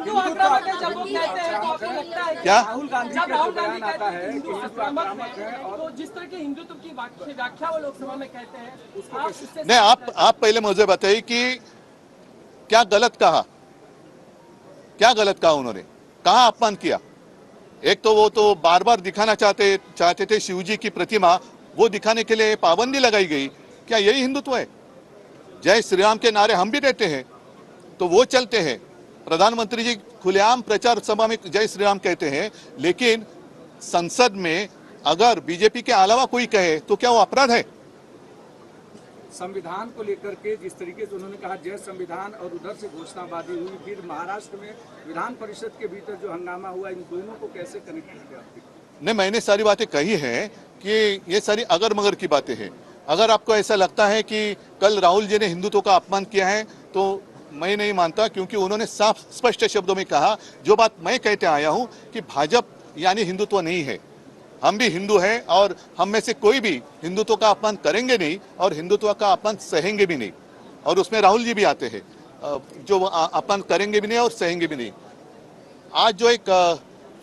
हिंदू आक्रामक है जब वो कहते हैं, तो आपको लगता है क्या राहुल गांधी जब राहुल गांधी कहते हैं हिंदू आक्रामक है, तो जिस तरह के हिंदुत्व की व्याख्या वो लोकसभा में कहते हैं उसको नहीं, आप पहले मुझे बताइए कि क्या गलत कहा, क्या गलत कहा उन्होंने, कहाँ अपमान किया। एक तो वो तो बार बार दिखाना चाहते थे शिवजी की प्रतिमा, वो दिखाने के लिए पाबंदी लगाई गई। क्या यही हिंदुत्व है? जय श्री राम के नारे हम भी देते हैं तो वो चलते हैं। प्रधानमंत्री जी खुलेआम प्रचार सभा में जय श्री राम कहते हैं, लेकिन संसद में अगर बीजेपी के अलावा कोई कहे तो क्या वो अपराध है? संविधान को लेकर के जिस तरीके से उन्होंने कहा जय संविधान और उधर से घोषणाबाजी हुई, फिर महाराष्ट्र में विधान परिषद के भीतर जो हंगामा हुआ, इन दोनों को कैसे कनेक्ट किया? नहीं, मैंने सारी बातें कही हैं कि ये सारी अगर मगर की बातें हैं। अगर आपको ऐसा लगता है कि कल राहुल जी ने हिंदुत्व का अपमान किया है तो मैं नहीं मानता, क्योंकि उन्होंने साफ स्पष्ट शब्दों में कहा जो बात मैं कहते आया हूं कि भाजपा यानी हिंदुत्व नहीं है। हम भी हिंदू हैं और हम में से कोई भी हिंदुत्व का अपमान करेंगे नहीं और हिंदुत्व का अपमान सहेंगे भी नहीं, और उसमें राहुल जी भी आते हैं जो अपमान करेंगे भी नहीं और सहेंगे भी नहीं। आज जो एक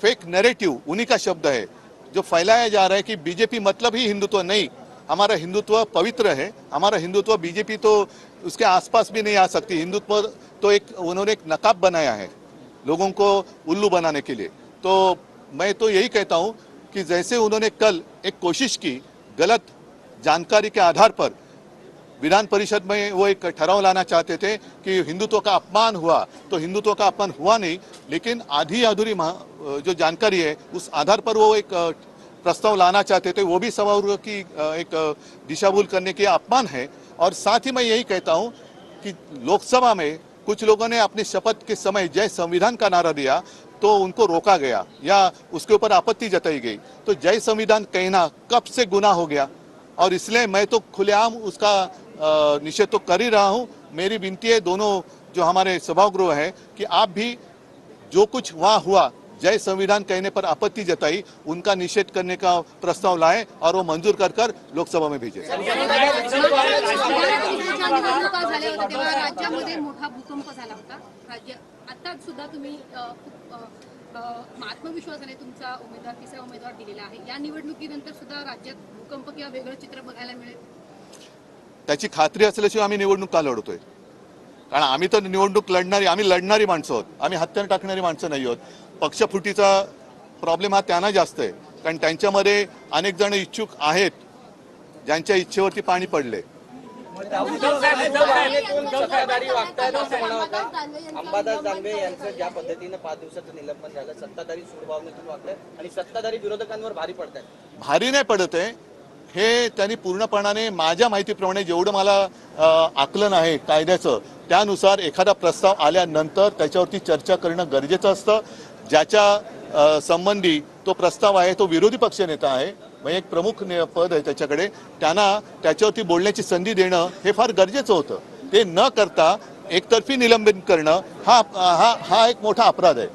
फेक नैरेटिव उन्हीं का शब्द है जो फैलाया जा रहा है कि बीजेपी मतलब ही हिंदुत्व नहीं, हमारा हिंदुत्व पवित्र है, हमारा हिंदुत्व बीजेपी तो उसके आसपास भी नहीं आ सकती। हिंदुत्व तो एक उन्होंने एक नकाब बनाया है लोगों को उल्लू बनाने के लिए। तो मैं तो यही कहता हूं कि जैसे उन्होंने कल एक कोशिश की गलत जानकारी के आधार पर विधान परिषद में वो एक ठहराव लाना चाहते थे कि हिंदुत्व का अपमान हुआ, तो हिंदुत्व का अपमान हुआ नहीं, लेकिन आधी अधूरी जो जानकारी है उस आधार पर वो एक प्रस्ताव लाना चाहते थे, वो भी सभागृह की एक दिशाभूल करने के अपमान है। और साथ ही मैं यही कहता हूं कि लोकसभा में कुछ लोगों ने अपनी शपथ के समय जय संविधान का नारा दिया तो उनको रोका गया या उसके ऊपर आपत्ति जताई गई। तो जय संविधान कहना कब से गुनाह हो गया, और इसलिए मैं तो खुलेआम उसका निषेध तो कर ही रहा हूं। मेरी विनती है दोनों जो हमारे सभागृह है कि आप भी जो कुछ वहां हुआ जय संविधान कहने पर आपत्ति जताई, उनका निषेध करने का प्रस्ताव लाएं और वो मंजूर कर लोकसभा में भेजें। राज्यामध्ये मोठा भूकंप झाला होता। राज्य आता सुद्धा तुम्ही आत्मविश्वासाने तुमचा उमेदवार तिसरा उमेदवार दिलेला आहे। या निवडणुकीनंतर सुद्धा राज्यात भूकंप किंवा वेगळं चित्र बघायला मिळेल त्याची खात्री असल्याशिवाय आम्ही निवडणूक का लढतोय? कारण आम्ही तर निवडणूक आम्ही लढणारी माणसं आहोत, आम्ही हत्यार टाकणारी माणसं नाही आहोत। पक्षफुटीचा प्रॉब्लेम हा त्यांना जास्त आहे, कारण त्यांच्यामध्ये अनेक जण इच्छुक आहेत ज्यांच्या इच्छेवरती पाणी पडले। सत्ताधारी वागतायत असं म्हणा होता। अंबादास दानवे यांचं ज्या पद्धतीने 5 दिवसाचं निलंबन झालं, सत्ताधारी सूडभावनेतून वागतायत आणि सत्ताधारी विरोधकांवर भारी पडतायत। भारी नाही पडत आहे हे त्यांनी पूर्णपणाने माझ्या माहितीप्रमाणे जेवढं मला आकलन आहे कायद्याचं त्यानुसार एखादा प्रस्ताव आल्यानंतर त्याच्यावरती चर्चा करणं गरजेचं असतं। ज्याच्या संबंधी तो प्रस्ताव आहे तो विरोधी पक्षनेता आहे, म्हणजे एक प्रमुख पद आहे त्याच्याकडे, त्यांना त्याच्यावरती बोलण्याची संधी देणं हे फार गरजेचं होतं। ते न करता एकतर्फी निलंबन करणं हा एक मोठा अपराध आहे।